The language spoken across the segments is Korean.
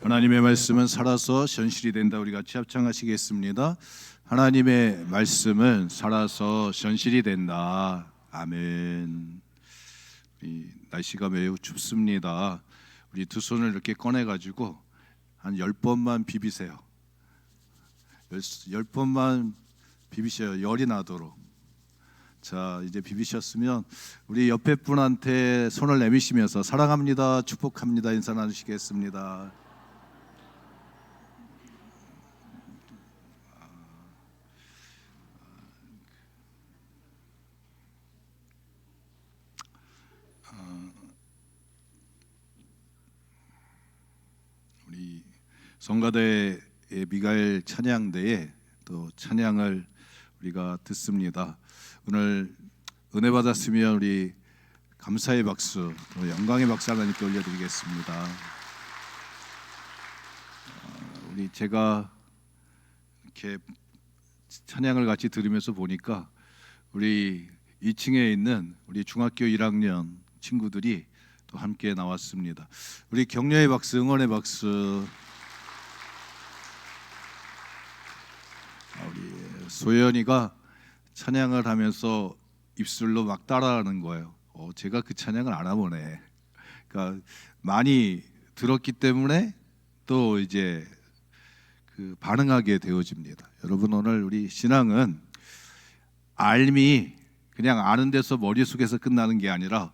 하나님의 말씀은 살아서 현실이 된다. 우리 같이 합창하시겠습니다. 하나님의 말씀은 살아서 현실이 된다. 아멘. 날씨가 매우 춥습니다. 우리 두 손을 이렇게 꺼내가지고 한 10번만 비비세요. 10번만 비비셔요. 열이 나도록. 자, 이제 비비셨으면 우리 옆에 분한테 손을 내미시면서 사랑합니다, 축복합니다 인사 나누시겠습니다. 우리 성가대의 미가엘 찬양대에 또 찬양을 우리가 듣습니다. 오늘 은혜 받았으면 우리 감사의 박수, 또 영광의 박수 하나님께 올려드리겠습니다. 우리 제가 이렇게 찬양을 같이 들으면서 보니까 우리 2층에 있는 우리 중학교 1학년 친구들이 또 함께 나왔습니다. 우리 격려의 박수, 응원의 박수. 우리 소연이가 찬양을 하면서 입술로 막 따라하는 거예요. 제가 그 찬양을 알아보네. 그러니까 많이 들었기 때문에 또 이제 그 반응하게 되어집니다. 여러분, 오늘 우리 신앙은 알미 그냥 아는 데서 머릿속에서 끝나는 게 아니라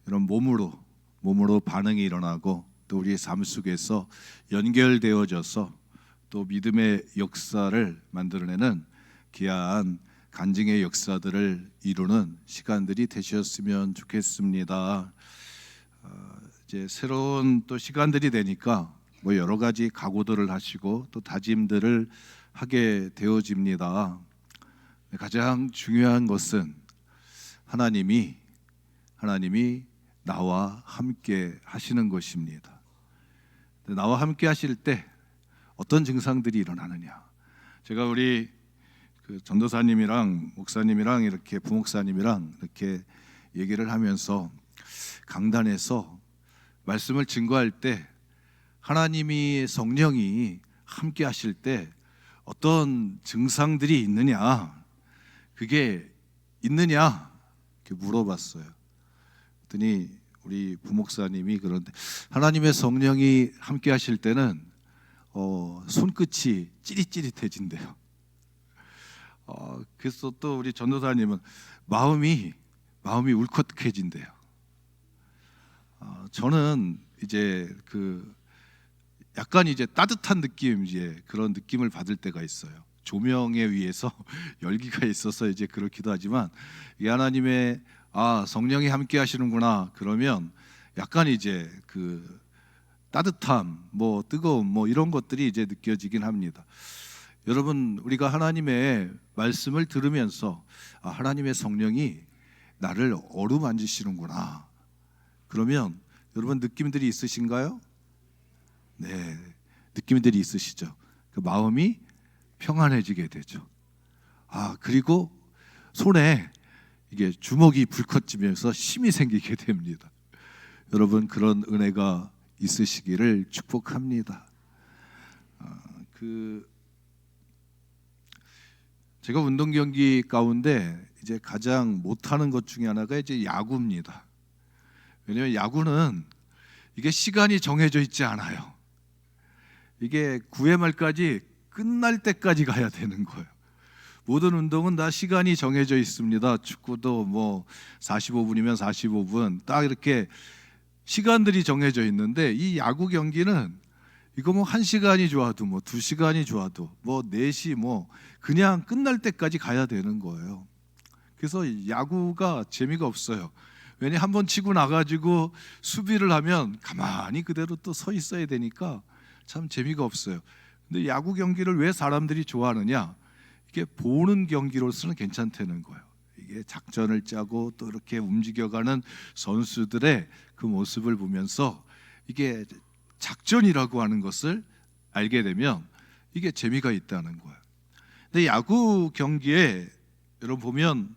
이런 몸으로 반응이 일어나고 또 우리의 삶 속에서 연결되어져서 또 믿음의 역사를 만들어내는 귀한 간증의 역사들을 이루는 시간들이 되셨으면 좋겠습니다. 이제 새로운 또 시간들이 되니까 뭐 여러 가지 각오들을 하시고 또 다짐들을 하게 되어집니다. 가장 중요한 것은 하나님이 나와 함께 하시는 것입니다. 나와 함께 하실 때 어떤 증상들이 일어나느냐? 제가 우리 그 전도사님이랑 목사님이랑 이렇게 부목사님이랑 이렇게 얘기를 하면서 강단에서 말씀을 증거할 때 하나님이 성령이 함께 하실 때 어떤 증상들이 있느냐, 그게 있느냐 이렇게 물어봤어요. 그랬더니 우리 부목사님이 그런데 하나님의 성령이 함께 하실 때는 손끝이 찌릿찌릿해진대요. 그래서 또 우리 전도사님은 마음이 울컥해진대요. 저는 이제 그 약간 이제 따뜻한 느낌, 이제 그런 느낌을 받을 때가 있어요. 조명에 의해서 열기가 있어서 이제 그렇기도 하지만 이 하나님의 성령이 함께 하시는구나 그러면 약간 이제 그 따뜻함, 뭐 뜨거움, 뭐 이런 것들이 이제 느껴지긴 합니다. 여러분, 우리가 하나님의 말씀을 들으면서 하나님의 성령이 나를 어루만지시는구나 그러면 여러분 느낌들이 있으신가요? 네, 느낌들이 있으시죠. 그 마음이 평안해지게 되죠. 그리고 손에 이게 주먹이 불꽃 찌면서 힘이 생기게 됩니다. 여러분, 그런 은혜가 있으시기를 축복합니다. 제가 운동 경기 가운데 이제 가장 못하는 것 중에 하나가 이제 야구입니다. 왜냐하면 야구는 이게 시간이 정해져 있지 않아요. 이게 9회 말까지 끝날 때까지 가야 되는 거예요. 모든 운동은 다 시간이 정해져 있습니다. 축구도 뭐 45분이면 45분 딱 이렇게 시간들이 정해져 있는데 이 야구 경기는 이거 뭐 1시간이 좋아도 뭐 2시간이 좋아도 뭐 4시 뭐 그냥 끝날 때까지 가야 되는 거예요. 그래서 야구가 재미가 없어요. 왜냐, 한번 치고 나가지고 수비를 하면 가만히 그대로 또 서 있어야 되니까 참 재미가 없어요. 근데 야구 경기를 왜 사람들이 좋아하느냐? 이게 보는 경기로서는 괜찮다는 거예요. 이게 작전을 짜고 또 이렇게 움직여가는 선수들의 그 모습을 보면서 이게 작전이라고 하는 것을 알게 되면 이게 재미가 있다는 거예요. 근데 야구 경기에 여러분 보면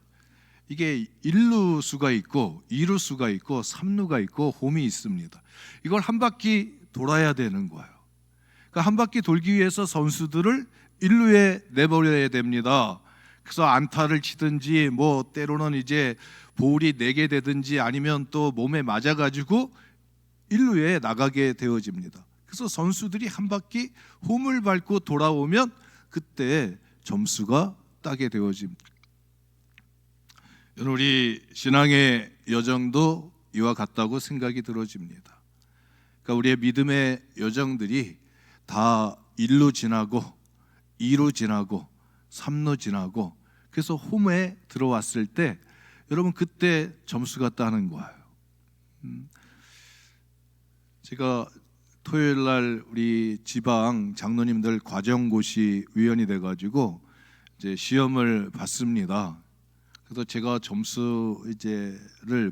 이게 1루수가 있고 2루수가 있고 3루가 있고 홈이 있습니다. 이걸 한 바퀴 돌아야 되는 거예요. 그러니까 한 바퀴 돌기 위해서 선수들을 1루에 내버려야 됩니다. 그래서 안타를 치든지 뭐 때로는 이제 볼이 내게 되든지 아니면 또 몸에 맞아가지고 1루에 나가게 되어집니다. 그래서 선수들이 한 바퀴 홈을 밟고 돌아오면 그때 점수가 따게 되어집니다. 우리 신앙의 여정도 이와 같다고 생각이 들어집니다. 그러니까 우리의 믿음의 여정들이 다 1루 지나고 2루 지나고 3루 지나고 그래서 홈에 들어왔을 때 여러분 그때 점수가 따는 거예요. 제가 토요일 날 우리 지방 장로님들 과정고시 위원이 돼가지고 이제 시험을 봤습니다. 그래서 제가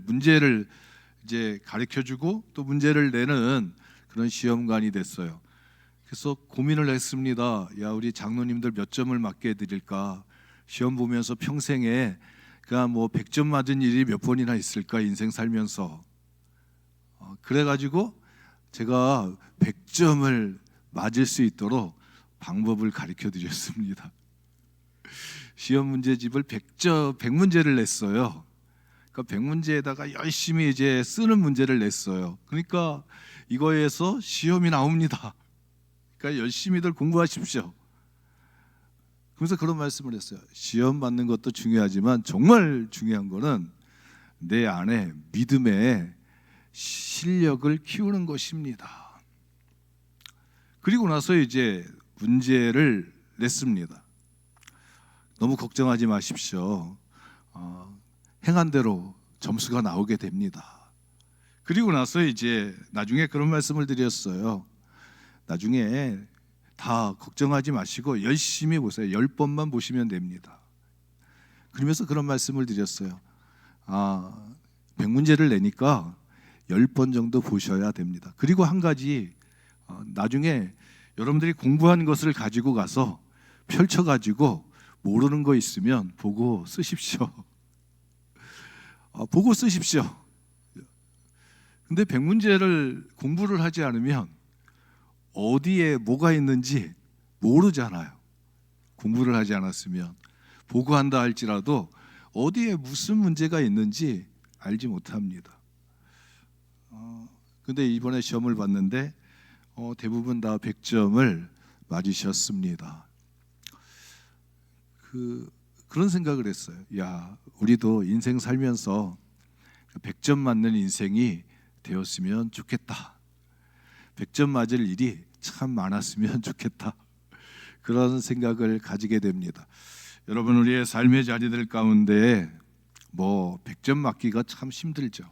문제를 이제 가르쳐주고 또 문제를 내는 그런 시험관이 됐어요. 그래서 고민을 했습니다. 야, 우리 장로님들 몇 점을 맞게 해드릴까? 시험 보면서 평생에 그냥 뭐 100점 맞은 일이 몇 번이나 있을까 인생 살면서. 그래가지고 제가 100점을 맞을 수 있도록 방법을 가르쳐 드렸습니다. 시험 문제집을 100문제를 냈어요. 그러니까 100문제에다가 열심히 이제 쓰는 문제를 냈어요. 그러니까 이거에서 시험이 나옵니다. 그러니까 열심히들 공부하십시오. 그래서 그런 말씀을 했어요. 시험 받는 것도 중요하지만 정말 중요한 거는 내 안에 믿음의 실력을 키우는 것입니다. 그리고 나서 이제 문제를 냈습니다. 너무 걱정하지 마십시오. 행한 대로 점수가 나오게 됩니다. 그리고 나서 이제 나중에 그런 말씀을 드렸어요. 나중에 다 걱정하지 마시고 열심히 보세요. 10번만 보시면 됩니다. 그러면서 그런 말씀을 드렸어요. 100문제를 내니까 10번 정도 보셔야 됩니다. 그리고 한 가지, 나중에 여러분들이 공부한 것을 가지고 가서 펼쳐가지고 모르는 거 있으면 보고 쓰십시오. 보고 쓰십시오. 근데 100문제를 공부를 하지 않으면 어디에 뭐가 있는지 모르잖아요. 공부를 하지 않았으면 보고 한다 할지라도 어디에 무슨 문제가 있는지 알지 못합니다. 근데 이번에 시험을 봤는데 대부분 다 100점을 맞으셨습니다. 그런 생각을 했어요. 야, 우리도 인생 살면서 100점 맞는 인생이 되었으면 좋겠다. 100점 맞을 일이 참 많았으면 좋겠다. 그런 생각을 가지게 됩니다. 여러분, 우리의 삶의 자리들 가운데 100점 맞기가 참 힘들죠.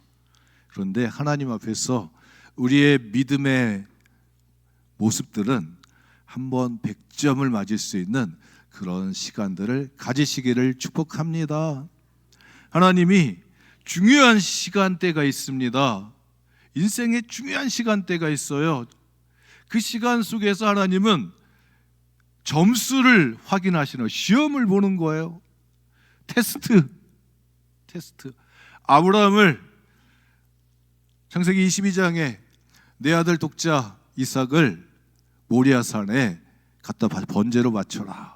그런데 하나님 앞에서 우리의 믿음의 모습들은 한번 100점을 맞을 수 있는 그런 시간들을 가지시기를 축복합니다. 하나님이 중요한 시간대가 있습니다. 인생에 중요한 시간대가 있어요. 그 시간 속에서 하나님은 점수를 확인하시는, 시험을 보는 거예요. 테스트. 아브라함을 창세기 22장에 내 아들 독자 이삭을 모리아산에 갖다 번제로 바쳐라.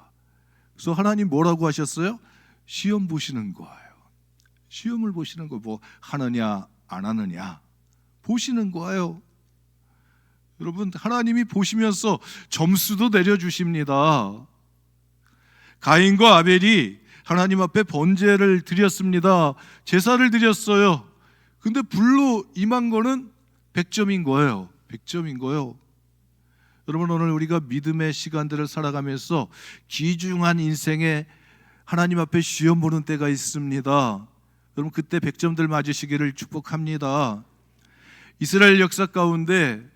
그래서 하나님 뭐라고 하셨어요? 시험 보시는 거예요. 시험을 보시는 거, 하느냐 안 하느냐 보시는 거예요. 여러분, 하나님이 보시면서 점수도 내려주십니다. 가인과 아벨이 하나님 앞에 번제를 드렸습니다. 제사를 드렸어요. 근데 불로 임한 거는 100점인 거예요. 100점인 거예요. 여러분, 오늘 우리가 믿음의 시간들을 살아가면서 귀중한 인생에 하나님 앞에 시험 보는 때가 있습니다. 여러분, 그때 100점들 맞으시기를 축복합니다. 이스라엘 역사 가운데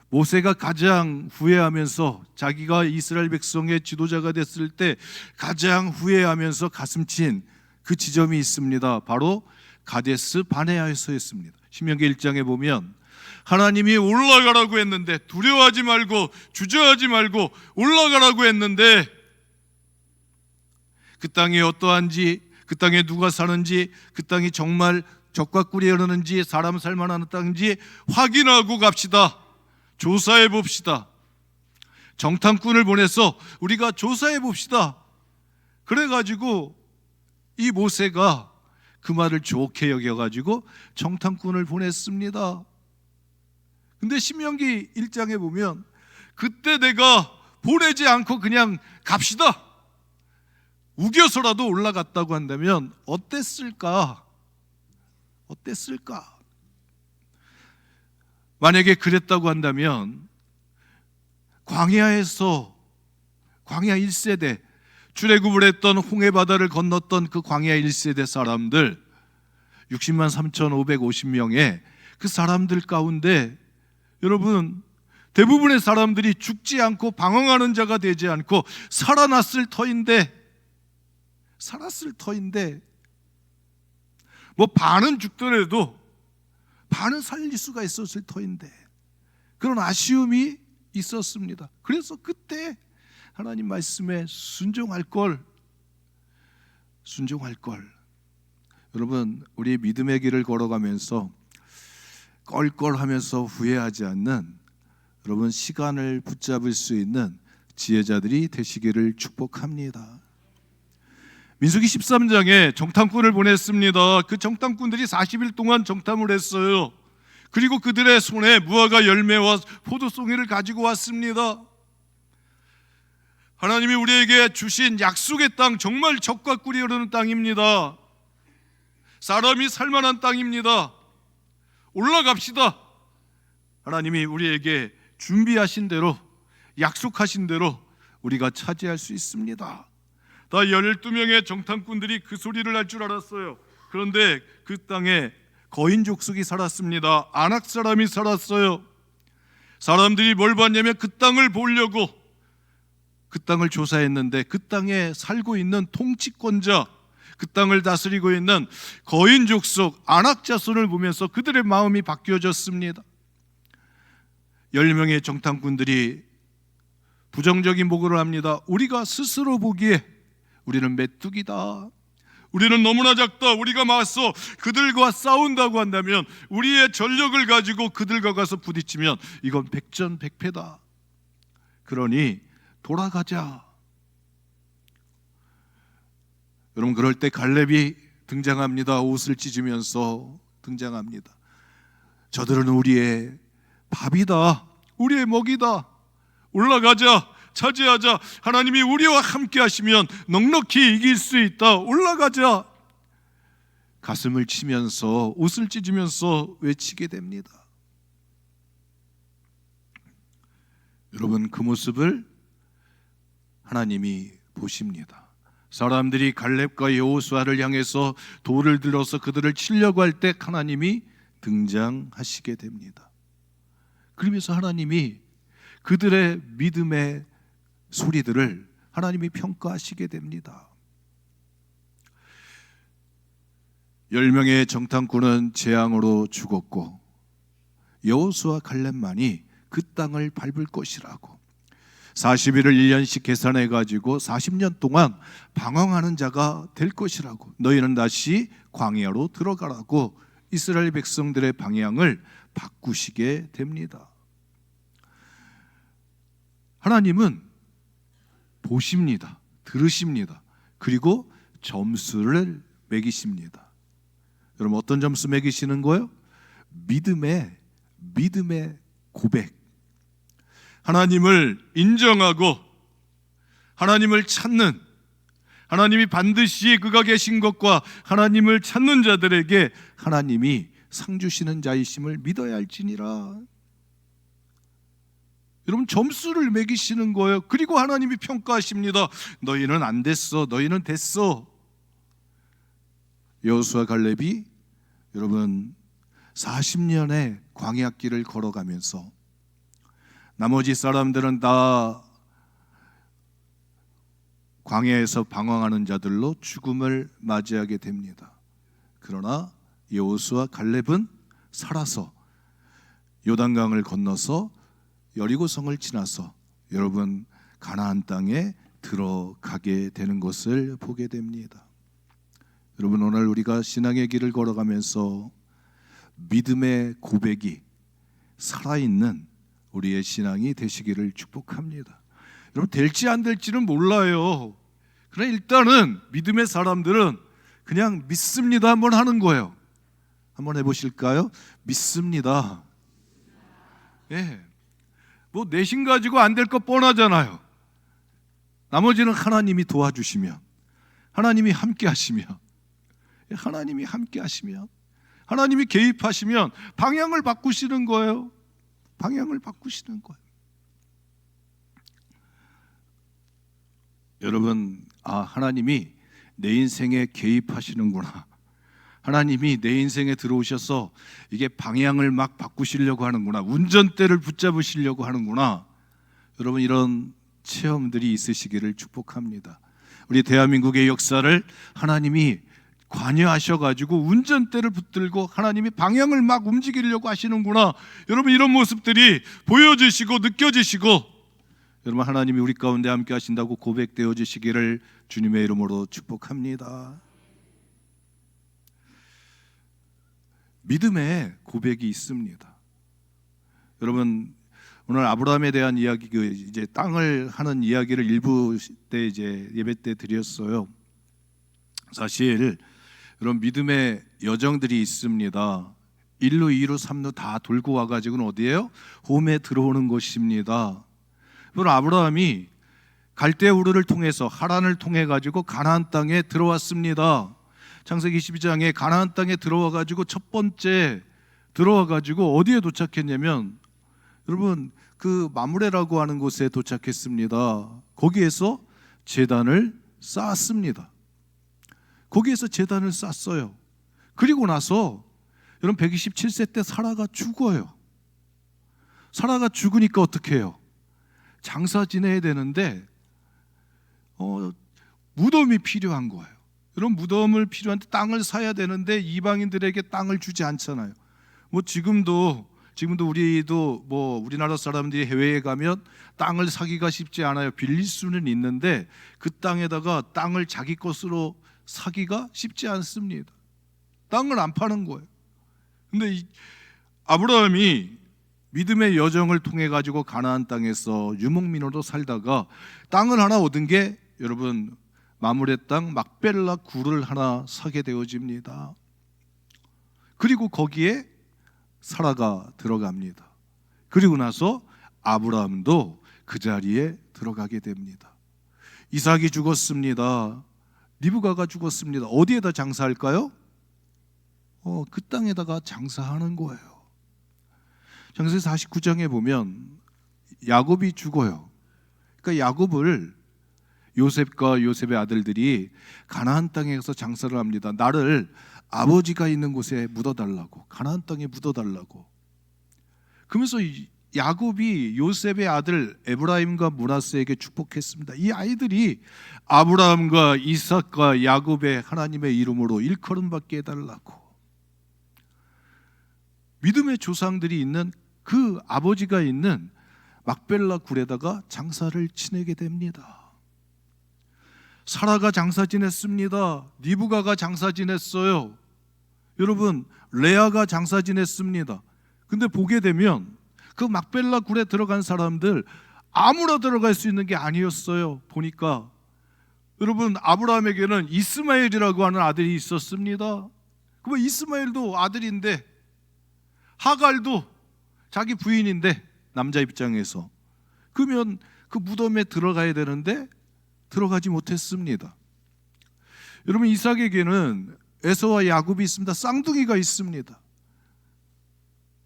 모세가 가장 후회하면서, 자기가 이스라엘 백성의 지도자가 됐을 때 가장 후회하면서 가슴친 그 지점이 있습니다. 바로 가데스 바네아에서였습니다. 신명기 1장에 보면 하나님이 올라가라고 했는데, 두려워하지 말고 주저하지 말고 올라가라고 했는데, 그 땅이 어떠한지, 그 땅에 누가 사는지, 그 땅이 정말 적과 꿀이 흐르는지 사람 살만한 땅인지 확인하고 갑시다. 조사해 봅시다. 정탐꾼을 보내서 우리가 조사해 봅시다. 그래가지고 이 모세가 그 말을 좋게 여겨가지고 정탐꾼을 보냈습니다. 근데 신명기 1장에 보면 그때 내가 보내지 않고 그냥 갑시다, 우겨서라도 올라갔다고 한다면 어땠을까? 만약에 그랬다고 한다면 광야에서, 광야 1세대, 출애굽을 했던 홍해바다를 건넜던 그 광야 1세대 사람들 60만 3,550명의 그 사람들 가운데 여러분, 대부분의 사람들이 죽지 않고 방황하는 자가 되지 않고 살았을 터인데 뭐 반은 죽더라도 반은 살릴 수가 있었을 터인데 그런 아쉬움이 있었습니다. 그래서 그때 하나님 말씀에 순종할 걸. 여러분, 우리 믿음의 길을 걸어가면서 껄껄하면서 후회하지 않는, 여러분 시간을 붙잡을 수 있는 지혜자들이 되시기를 축복합니다. 민수기 13장에 정탐꾼을 보냈습니다. 그 정탐꾼들이 40일 동안 정탐을 했어요. 그리고 그들의 손에 무화과 열매와 포도송이를 가지고 왔습니다. 하나님이 우리에게 주신 약속의 땅, 정말 젖과 꿀이 흐르는 땅입니다. 사람이 살만한 땅입니다. 올라갑시다. 하나님이 우리에게 준비하신 대로, 약속하신 대로 우리가 차지할 수 있습니다. 다 12명의 정탐꾼들이 그 소리를 할 줄 알았어요. 그런데 그 땅에 거인 족속이 살았습니다. 아낙 사람이 살았어요. 사람들이 뭘 봤냐면 그 땅을 보려고 그 땅을 조사했는데 그 땅에 살고 있는 통치권자, 그 땅을 다스리고 있는 거인 족속 아낙 자손을 보면서 그들의 마음이 바뀌어졌습니다. 10명의 정탐꾼들이 부정적인 보고를 합니다. 우리가 스스로 보기에 우리는 메뚜기다, 우리는 너무나 작다, 우리가 맞서 그들과 싸운다고 한다면, 우리의 전력을 가지고 그들과 가서 부딪히면 이건 백전백패다. 그러니 돌아가자. 여러분, 그럴 때 갈렙이 등장합니다. 옷을 찢으면서 등장합니다. 저들은 우리의 밥이다, 우리의 먹이다. 올라가자, 차지하자. 하나님이 우리와 함께 하시면 넉넉히 이길 수 있다. 올라가자. 가슴을 치면서, 옷을 찢으면서 외치게 됩니다. 여러분, 그 모습을 하나님이 보십니다. 사람들이 갈렙과 여호수아를 향해서 돌을 들어서 그들을 치려고 할 때 하나님이 등장하시게 됩니다. 그러면서 하나님이 그들의 믿음의 소리들을 하나님이 평가하시게 됩니다. 10명의 정탐꾼은 재앙으로 죽었고 여호수아 갈렙만이 그 땅을 밟을 것이라고 40일을 1년씩 계산해 가지고 40년 동안 방황하는 자가 될 것이라고, 너희는 다시 광야로 들어가라고 이스라엘 백성들의 방향을 바꾸시게 됩니다. 하나님은 보십니다. 들으십니다. 그리고 점수를 매기십니다. 여러분, 어떤 점수 매기시는 거예요? 믿음의 고백. 하나님을 인정하고 하나님을 찾는, 하나님이 반드시 그가 계신 것과 하나님을 찾는 자들에게 하나님이 상 주시는 자이심을 믿어야 할지니라. 여러분, 점수를 매기시는 거예요. 그리고 하나님이 평가하십니다. 너희는 안 됐어, 너희는 됐어. 여호수아 갈렙이 여러분 40년의 광야길을 걸어가면서 나머지 사람들은 다 광야에서 방황하는 자들로 죽음을 맞이하게 됩니다. 그러나 여호수아 갈렙은 살아서 요단강을 건너서 여리고성을 지나서 여러분 가나안 땅에 들어가게 되는 것을 보게 됩니다. 여러분, 오늘 우리가 신앙의 길을 걸어가면서 믿음의 고백이 살아있는 우리의 신앙이 되시기를 축복합니다. 여러분 될지 안 될지는 몰라요. 그러나 일단은 믿음의 사람들은 그냥 믿습니다 한번 하는 거예요. 한번 해보실까요? 믿습니다. 예. 뭐 내신 가지고 안 될 거 뻔하잖아요. 나머지는 하나님이 도와주시면, 하나님이 함께 하시면, 하나님이 함께 하시면, 하나님이 개입하시면 방향을 바꾸시는 거예요. 방향을 바꾸시는 거예요. 여러분, 하나님이 내 인생에 개입하시는구나. 하나님이 내 인생에 들어오셔서 이게 방향을 막 바꾸시려고 하는구나. 운전대를 붙잡으시려고 하는구나. 여러분, 이런 체험들이 있으시기를 축복합니다. 우리 대한민국의 역사를 하나님이 관여하셔가지고 운전대를 붙들고 하나님이 방향을 막 움직이려고 하시는구나. 여러분, 이런 모습들이 보여지시고 느껴지시고, 여러분 하나님이 우리 가운데 함께 하신다고 고백되어지시기를 주님의 이름으로 축복합니다. 믿음의 고백이 있습니다. 여러분, 오늘 아브라함에 대한 이야기, 이제 땅을 하는 이야기를 일부 때 이제 예배 때 드렸어요. 사실 이런 믿음의 여정들이 있습니다. 1루, 2루, 3루 다 돌고 와가지고는 어디예요? 홈에 들어오는 것입니다. 그럼 아브라함이 갈대우르를 통해서 하란을 통해 가지고 가나안 땅에 들어왔습니다. 창세기 22장에 가나안 땅에 들어와 가지고 첫 번째 들어와 가지고 어디에 도착했냐면, 여러분 그 마므레라고 하는 곳에 도착했습니다. 거기에서 제단을 쌓았습니다. 거기에서 제단을 쌓았어요. 그리고 나서 여러분 127세 때 사라가 죽어요. 사라가 죽으니까 어떻게 해요? 장사 지내야 되는데 무덤이 필요한 거예요. 이런 무덤을 필요한데 땅을 사야 되는데 이방인들에게 땅을 주지 않잖아요. 뭐 지금도 우리도 뭐 우리나라 사람들이 해외에 가면 땅을 사기가 쉽지 않아요. 빌릴 수는 있는데 그 땅에다가 땅을 자기 것으로 사기가 쉽지 않습니다. 땅을 안 파는 거예요. 근데 아브라함이 믿음의 여정을 통해 가지고 가나안 땅에서 유목민으로 살다가 땅을 하나 얻은 게 여러분 마므레 땅 막벨라 굴을 하나 사게 되어집니다. 그리고 거기에 사라가 들어갑니다. 그리고 나서 아브라함도 그 자리에 들어가게 됩니다. 이삭이 죽었습니다. 리브가가 죽었습니다. 어디에다 장사할까요? 그 땅에다가 장사하는 거예요. 창세기 49장에 보면 야곱이 죽어요. 그러니까 야곱을 요셉과 요셉의 아들들이 가나안 땅에 가서 장사를 합니다. 나를 아버지가 있는 곳에 묻어달라고, 가나안 땅에 묻어달라고. 그러면서 야곱이 요셉의 아들 에브라임과 므낫세에게 축복했습니다. 이 아이들이 아브라함과 이삭과 야곱의 하나님의 이름으로 일컬음받게 해달라고. 믿음의 조상들이 있는 그 아버지가 있는 막벨라 굴에다가 장사를 지내게 됩니다. 사라가 장사 지냈습니다. 리브가가 장사 지냈어요. 여러분 레아가 장사 지냈습니다. 근데 보게 되면 그 막벨라 굴에 들어간 사람들 아무나 들어갈 수 있는 게 아니었어요. 보니까 여러분 아브라함에게는 이스마엘이라고 하는 아들이 있었습니다. 그럼 이스마엘도 아들인데 하갈도 자기 부인인데 남자 입장에서 그러면 그 무덤에 들어가야 되는데 들어가지 못했습니다. 여러분 이삭에게는 에서와 야곱이 있습니다. 쌍둥이가 있습니다.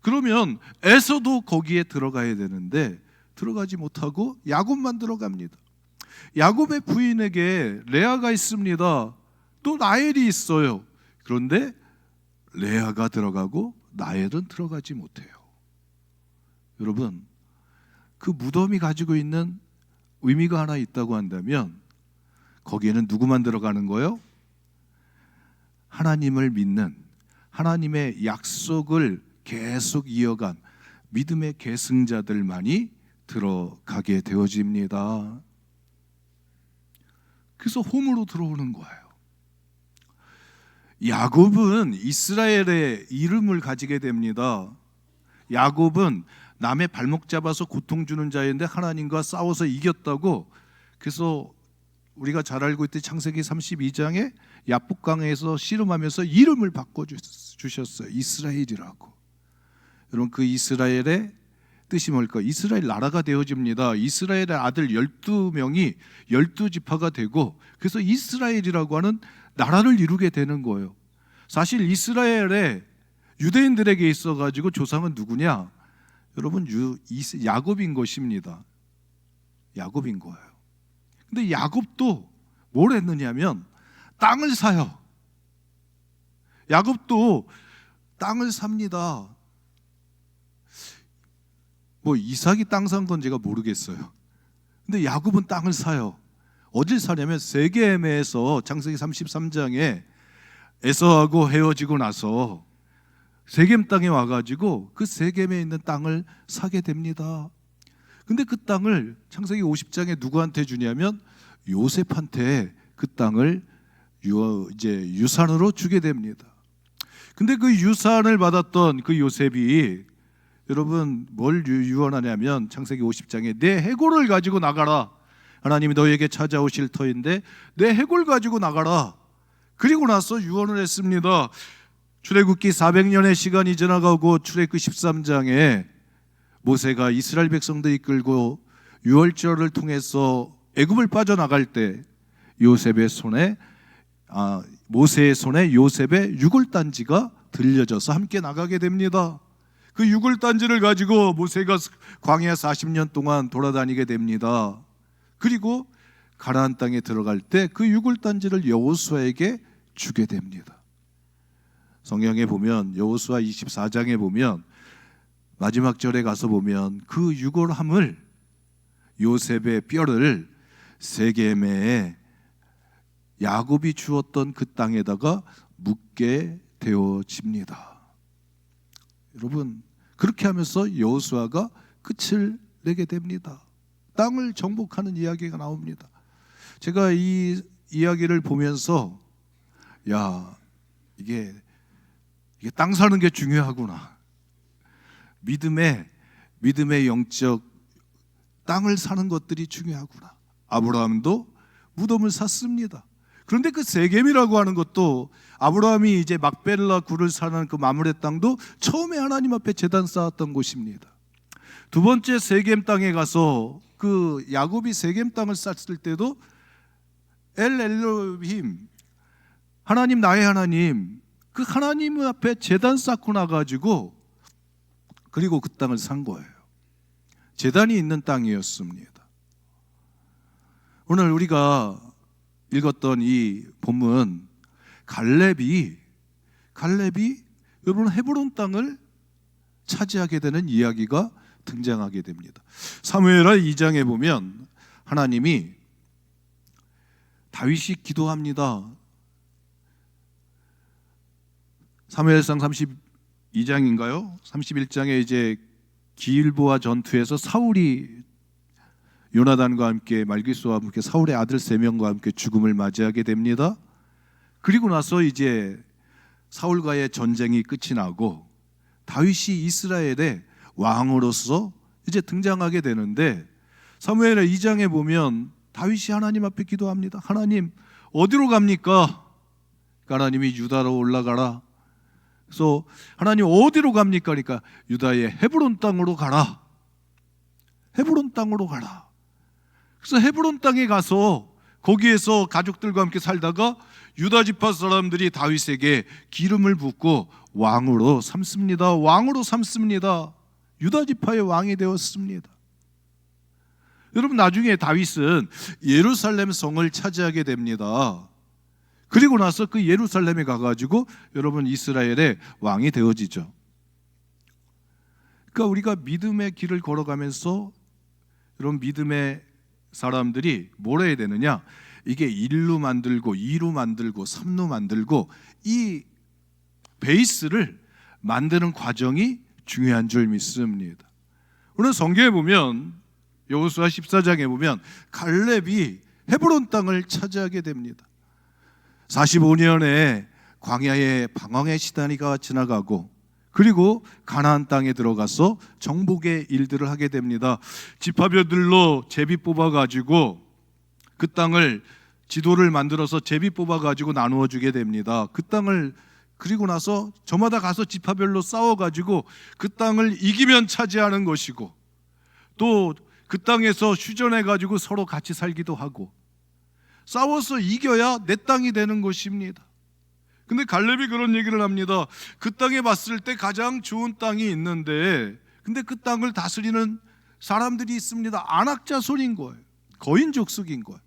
그러면 에서도 거기에 들어가야 되는데 들어가지 못하고 야곱만 들어갑니다. 야곱의 부인에게 레아가 있습니다. 또 라헬이 있어요. 그런데 레아가 들어가고 라헬은 들어가지 못해요. 여러분 그 무덤이 가지고 있는 의미가 하나 있다고 한다면 거기에는 누구만 들어가는 거예요? 하나님을 믿는, 하나님의 약속을 계속 이어간 믿음의 계승자들만이 들어가게 되어집니다. 그래서 홈으로 들어오는 거예요. 야곱은 이스라엘의 이름을 가지게 됩니다. 야곱은 남의 발목 잡아서 고통 주는 자였는데 하나님과 싸워서 이겼다고. 그래서 우리가 잘 알고 있듯이 창세기 32장에 야복강에서 씨름하면서 이름을 바꿔주셨어요. 이스라엘이라고. 여러분, 그 이스라엘의 뜻이 뭘까? 이스라엘 나라가 되어집니다. 이스라엘의 아들 12명이 12지파가 되고, 그래서 이스라엘이라고 하는 나라를 이루게 되는 거예요. 사실 이스라엘의 유대인들에게 있어가지고 조상은 누구냐? 여러분, 야곱인 것입니다. 야곱인 거예요. 근데 야곱도 뭘 했느냐면 땅을 사요. 야곱도 땅을 삽니다. 뭐 이삭이 땅 산 건 제가 모르겠어요. 근데 야곱은 땅을 사요. 어딜 사냐면 세겜에서 창세기 33장에 에서하고 헤어지고 나서 세겜 땅에 와가지고 그 세겜에 있는 땅을 사게 됩니다. 근데 그 땅을 창세기 50장에 누구한테 주냐면 요셉한테 그 땅을 이제 유산으로 주게 됩니다. 근데 그 유산을 받았던 그 요셉이, 여러분, 뭘 유언하냐면 창세기 50장에 내 해골을 가지고 나가라. 하나님이 너에게 찾아오실 터인데 내 해골 가지고 나가라. 그리고 나서 유언을 했습니다. 출애굽기 400년의 시간이 지나가고 출애굽기 13장에 모세가 이스라엘 백성들 이끌고 유월절을 통해서 애굽을 빠져나갈 때 요셉의 손에 모세의 손에 요셉의 유골단지가 들려져서 함께 나가게 됩니다. 그 유골단지를 가지고 모세가 광야 40년 동안 돌아다니게 됩니다. 그리고 가나안 땅에 들어갈 때 그 유골단지를 여호수아에게 주게 됩니다. 성경에 보면 여호수아 24장에 보면 마지막 절에 가서 보면 그 유골함을, 요셉의 뼈를 세겜에 야곱이 주었던 그 땅에다가 묻게 되어집니다. 여러분, 그렇게 하면서 여호수아가 끝을 내게 됩니다. 땅을 정복하는 이야기가 나옵니다. 제가 이 이야기를 보면서 이게 땅 사는 게 중요하구나. 믿음의 영적 땅을 사는 것들이 중요하구나. 아브라함도 무덤을 샀습니다. 그런데 그 세겜이라고 하는 것도, 아브라함이 이제 막벨라 굴을 사는 그 마므레 땅도 처음에 하나님 앞에 제단 쌓았던 곳입니다. 두 번째 세겜 땅에 가서 그 야곱이 세겜 땅을 쌌을 때도 엘 엘로힘, 하나님, 나의 하나님, 그 하나님 앞에 제단 쌓고 나가지고 그리고 그 땅을 산 거예요. 제단이 있는 땅이었습니다. 오늘 우리가 읽었던 이 본문, 갈렙이 여러분 헤브론 땅을 차지하게 되는 이야기가 등장하게 됩니다. 사무엘하 2장에 보면 하나님이 다윗이 기도합니다. 사무엘상 32장인가요? 31장에 이제 기일보아 전투에서 사울이 요나단과 함께 말기수와 함께 사울의 아들 3명과 함께 죽음을 맞이하게 됩니다. 그리고 나서 이제 사울과의 전쟁이 끝이 나고 다윗이 이스라엘의 왕으로서 이제 등장하게 되는데, 사무엘하 2장에 보면 다윗이 하나님 앞에 기도합니다. 하나님, 어디로 갑니까? 하나님이 유다로 올라가라. 그래서 하나님 어디로 갑니까? 그러니까 유다의 헤브론 땅으로 가라. 헤브론 땅으로 가라. 그래서 헤브론 땅에 가서 거기에서 가족들과 함께 살다가 유다 지파 사람들이 다윗에게 기름을 붓고 왕으로 삼습니다. 왕으로 삼습니다. 유다 지파의 왕이 되었습니다. 여러분, 나중에 다윗은 예루살렘 성을 차지하게 됩니다. 그리고 나서 그 예루살렘에 가가지고 여러분 이스라엘의 왕이 되어지죠. 그러니까 우리가 믿음의 길을 걸어가면서 여러분 믿음의 사람들이 뭘 해야 되느냐? 이게 1루 만들고 2루 만들고 3루 만들고 이 베이스를 만드는 과정이 중요한 줄 믿습니다. 오늘 성경에 보면 여호수아 14장에 보면 갈렙이 헤브론 땅을 차지하게 됩니다. 45년의 광야의 방황의 시단위가 지나가고 그리고 가나안 땅에 들어가서 정복의 일들을 하게 됩니다. 지파별들로 제비 뽑아가지고 그 땅을 지도를 만들어서 제비 뽑아가지고 나누어 주게 됩니다. 그 땅을 그리고 나서 저마다 가서 지파별로 싸워가지고 그 땅을 이기면 차지하는 것이고, 또 그 땅에서 휴전해가지고 서로 같이 살기도 하고, 싸워서 이겨야 내 땅이 되는 것입니다. 근데 갈렙이 그런 얘기를 합니다. 그 땅에 봤을 때 가장 좋은 땅이 있는데, 근데 그 땅을 다스리는 사람들이 있습니다. 안악 자손인 거예요. 거인 족속인 거예요.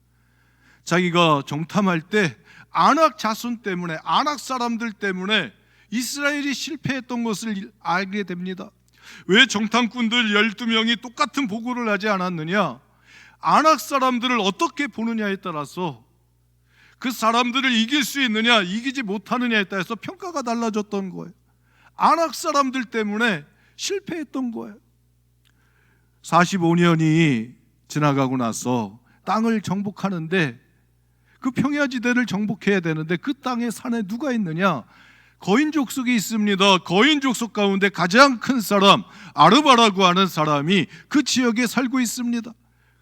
자기가 정탐할 때 안악 자손 때문에, 안악 사람들 때문에 이스라엘이 실패했던 것을 알게 됩니다. 왜 정탐꾼들 12명이 똑같은 보고를 하지 않았느냐? 안악 사람들을 어떻게 보느냐에 따라서 그 사람들을 이길 수 있느냐, 이기지 못하느냐에 따라서 평가가 달라졌던 거예요. 안악 사람들 때문에 실패했던 거예요. 45년이 지나가고 나서 땅을 정복하는데, 그 평야지대를 정복해야 되는데 그 땅에 산에 누가 있느냐? 거인 족속이 있습니다. 거인 족속 가운데 가장 큰 사람 아르바라고 하는 사람이 그 지역에 살고 있습니다.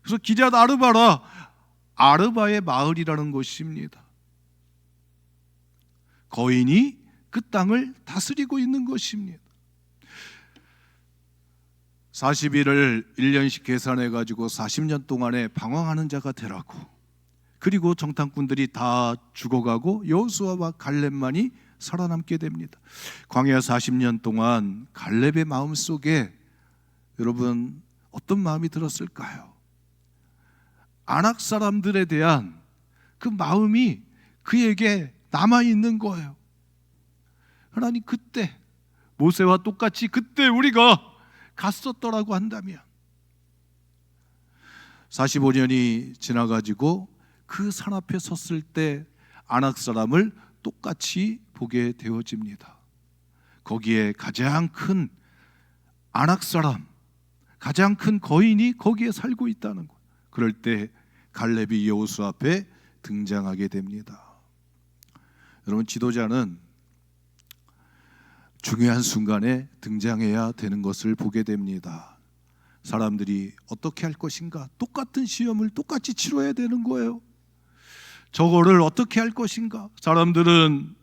그래서 기럇 아르바라, 아르바의 마을이라는 것입니다. 거인이 그 땅을 다스리고 있는 것입니다. 40일을 1년씩 계산해 가지고 40년 동안에 방황하는 자가 되라고. 그리고 정탐꾼들이 다 죽어가고 여호수아와 갈렙만이 살아남게 됩니다. 광야 40년 동안 갈렙의 마음속에 여러분 어떤 마음이 들었을까요? 안악 사람들에 대한 그 마음이 그에게 남아있는 거예요. 하나님, 그때 모세와 똑같이 그때 우리가 갔었더라고 한다면, 45년이 지나가지고 그 산 앞에 섰을 때 안악 사람을 똑같이 보게 되어집니다. 거기에 가장 큰 안악 사람, 가장 큰 거인이 거기에 살고 있다는 것. 그럴 때 갈렙이 여호수 앞에 등장하게 됩니다. 여러분, 지도자는 중요한 순간에 등장해야 되는 것을 보게 됩니다. 사람들이 어떻게 할 것인가? 똑같은 시험을 똑같이 치러야 되는 거예요. 저거를 어떻게 할 것인가? 사람들은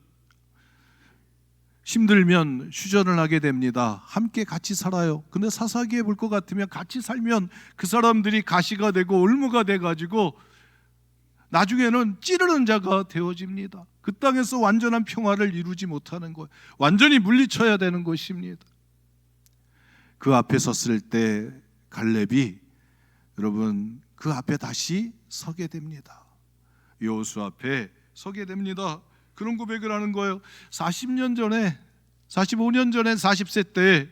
힘들면 휴전을 하게 됩니다. 함께 같이 살아요. 근데 사사기에 볼 것 같으면 같이 살면 그 사람들이 가시가 되고 올무가 돼가지고 나중에는 찌르는 자가 되어집니다. 그 땅에서 완전한 평화를 이루지 못하는 거예요. 완전히 물리쳐야 되는 것입니다. 그 앞에 섰을 때 갈렙이 여러분 그 앞에 다시 서게 됩니다. 여호수 앞에 서게 됩니다. 그런 고백을 하는 거예요. 40년 전에, 45년 전에 40세 때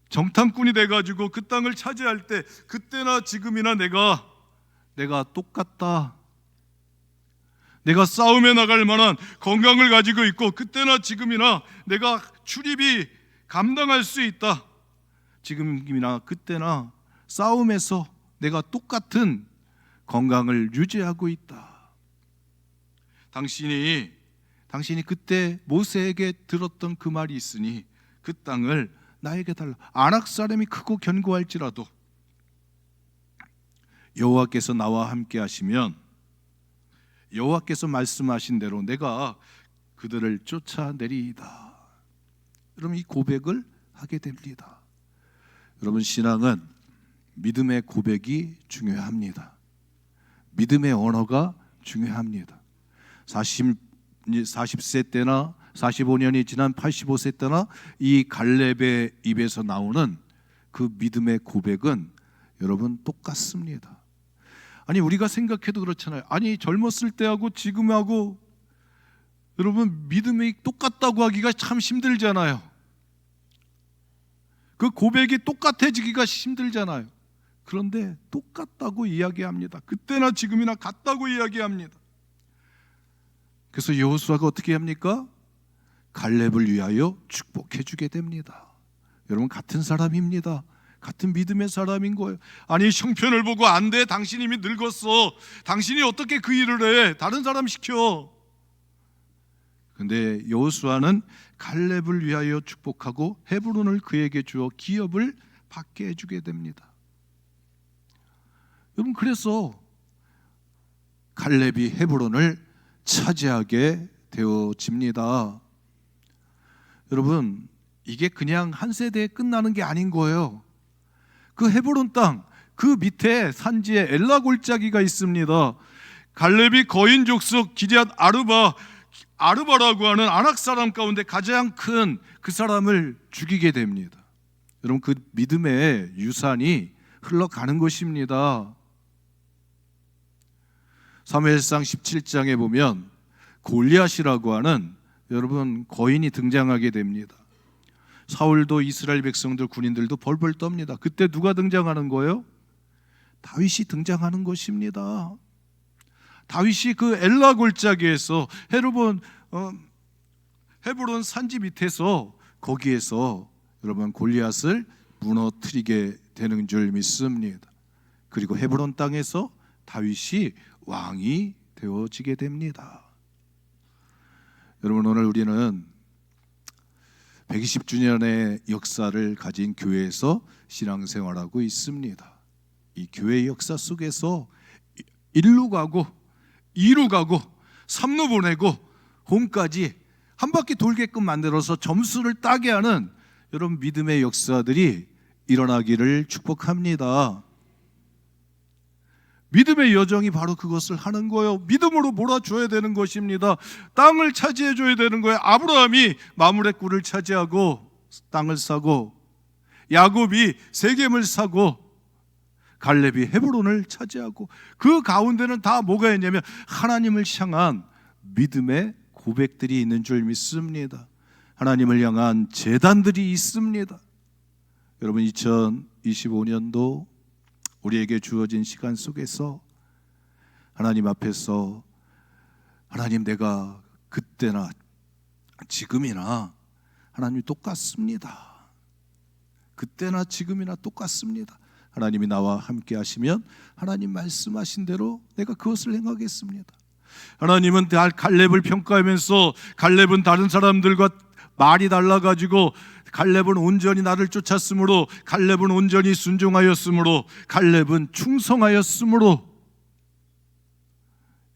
정탐꾼이 돼가지고 그 땅을 차지할 때, 그때나 지금이나 내가 똑같다. 내가 싸움에 나갈 만한 건강을 가지고 있고, 그때나 지금이나 내가 출입이 감당할 수 있다. 지금이나 그때나 싸움에서 내가 똑같은 건강을 유지하고 있다. 당신이 그때 모세에게 들었던 그 말이 있으니 그 땅을 나에게 달라. 안악 사람이 크고 견고할지라도 여호와께서 나와 함께 하시면, 여호와께서 말씀하신 대로 내가 그들을 쫓아내리이다. 여러분, 이 고백을 하게 됩니다. 여러분, 신앙은 믿음의 고백이 중요합니다. 믿음의 언어가 중요합니다. 40세 때나 45년이 지난 85세 때나 이 갈렙의 입에서 나오는 그 믿음의 고백은 여러분 똑같습니다. 아니, 우리가 생각해도 그렇잖아요. 아니, 젊었을 때하고 지금하고 여러분 믿음이 똑같다고 하기가 참 힘들잖아요. 그 고백이 똑같아지기가 힘들잖아요. 그런데 똑같다고 이야기합니다. 그때나 지금이나 같다고 이야기합니다. 그래서 여호수아가 어떻게 합니까? 갈렙을 위하여 축복해 주게 됩니다. 여러분, 같은 사람입니다. 같은 믿음의 사람인 거예요. 아니, 형편을 보고 안 돼, 당신 이미 늙었어, 당신이 어떻게 그 일을 해, 다른 사람 시켜. 근데 여호수아는 갈렙을 위하여 축복하고 헤브론을 그에게 주어 기업을 받게 해주게 됩니다. 여러분, 그래서 갈렙이 헤브론을 차지하게 되어집니다. 여러분, 이게 그냥 한 세대에 끝나는 게 아닌 거예요. 그 헤브론 땅, 그 밑에 산지에 엘라 골짜기가 있습니다. 갈렙이 거인 족속 기럇 아르바라고 하는 아낙 사람 가운데 가장 큰 그 사람을 죽이게 됩니다. 여러분, 그 믿음의 유산이 흘러가는 것입니다. 사무엘상 17장에 보면 골리앗이라고 하는 여러분 거인이 등장하게 됩니다. 사울도 이스라엘 백성들 군인들도 벌벌 떱니다. 그때 누가 등장하는 거예요? 다윗이 등장하는 것입니다. 다윗이 그 엘라 골짜기에서 헤브론 산지 밑에서 거기에서 여러분 골리앗을 무너뜨리게 되는 줄 믿습니다. 그리고 헤브론 땅에서 다윗이 왕이 되어지게 됩니다. 여러분, 오늘 우리는 120주년의 역사를 가진 교회에서 신앙생활하고 있습니다. 이 교회의 역사 속에서 1루 가고 2루 가고 3루 보내고 홈까지 한 바퀴 돌게끔 만들어서 점수를 따게 하는 여러분 믿음의 역사들이 일어나기를 축복합니다. 믿음의 여정이 바로 그것을 하는 거예요. 믿음으로 몰아줘야 되는 것입니다. 땅을 차지해 줘야 되는 거예요. 아브라함이 마므레 굴을 차지하고 땅을 사고, 야곱이 세겜을 사고, 갈렙이 헤브론을 차지하고, 그 가운데는 다 뭐가 있냐면 하나님을 향한 믿음의 고백들이 있는 줄 믿습니다. 하나님을 향한 제단들이 있습니다. 여러분, 2025년도 우리에게 주어진 시간 속에서 하나님 앞에서 하나님, 내가 그때나 지금이나 하나님이 똑같습니다. 그때나 지금이나 똑같습니다. 하나님이 나와 함께 하시면 하나님 말씀하신 대로 내가 그것을 행하겠습니다. 하나님은 갈렙을 평가하면서 갈렙은 다른 사람들과 말이 달라가지고 갈렙은 온전히 나를 쫓았으므로, 갈렙은 온전히 순종하였으므로, 갈렙은 충성하였으므로,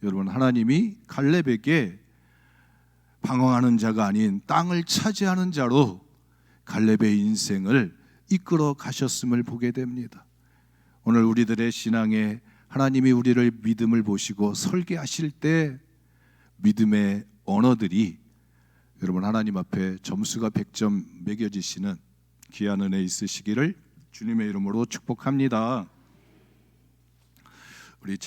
여러분 하나님이 갈렙에게 방황하는 자가 아닌 땅을 차지하는 자로 갈렙의 인생을 이끌어 가셨음을 보게 됩니다. 오늘 우리들의 신앙에 하나님이 우리를 믿음을 보시고 설계하실 때 믿음의 언어들이 여러분 하나님 앞에 점수가 100점 매겨지시는 귀한 은혜 있으시기를 주님의 이름으로 축복합니다. 우리